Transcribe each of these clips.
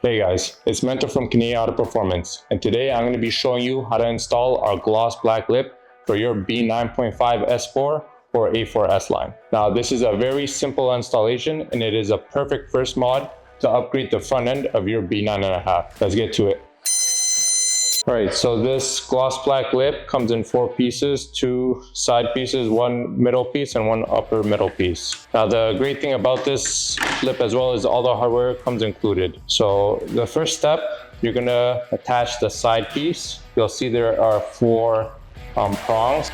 Hey guys, it's Mentor from Canadian Auto Performance, and today I'm going to be showing you how to install our gloss black lip for your B9.5 S4 or A4 S-Line. Now this is a very simple installation and it is a perfect first mod to upgrade the front end of your B9.5. Let's get to it. Alright, so this gloss black lip comes in 4 pieces, 2 side pieces, 1 middle piece, and 1 upper middle piece. Now the great thing about this lip as well is all the hardware comes included. So the first step, you're going to attach the side piece. You'll see there are 4 prongs.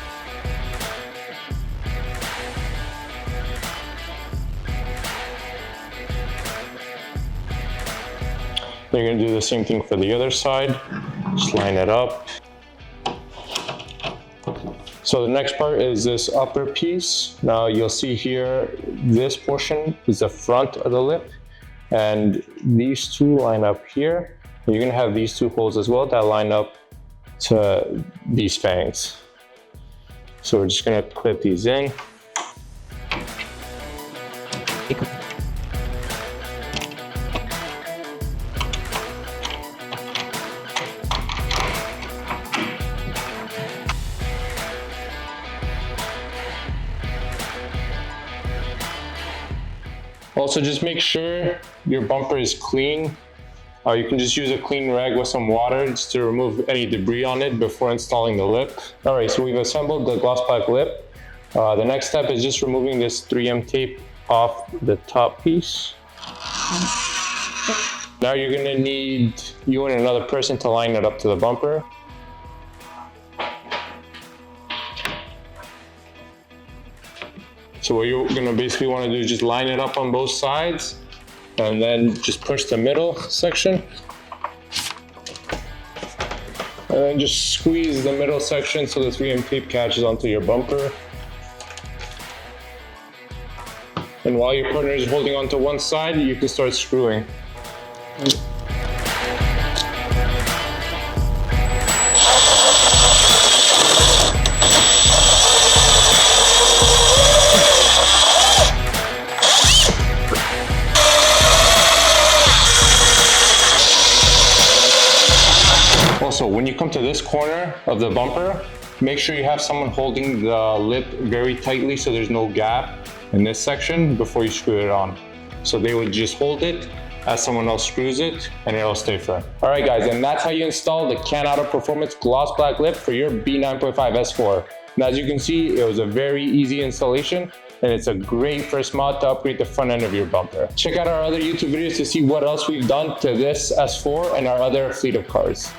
You're going to do the same thing for the other side. Just line it up. So the next part is this upper piece. Now you'll see here, this portion is the front of the lip, and these two line up here. You're going to have these 2 holes as well that line up to these fangs. So we're just going to clip these in. Also, just make sure your bumper is clean. You can just use a clean rag with some water just to remove any debris on it before installing the lip. Alright, so we've assembled the gloss black lip. The next step is just removing this 3M tape off the top piece. Now you're going to need you and another person to line it up to the bumper. So what you're going to basically want to do is just line it up on both sides and then just push the middle section. And then just squeeze the middle section so the 3M tape catches onto your bumper. And while your partner is holding onto one side, you can start screwing. Also, when you come to this corner of the bumper, make sure you have someone holding the lip very tightly so there's no gap in this section before you screw it on. So they would just hold it as someone else screws it and it'll stay firm. Alright guys, and that's how you install the Can Auto Performance gloss black lip for your B9.5 S4. Now as you can see, it was a very easy installation and it's a great first mod to upgrade the front end of your bumper. Check out our other YouTube videos to see what else we've done to this S4 and our other fleet of cars.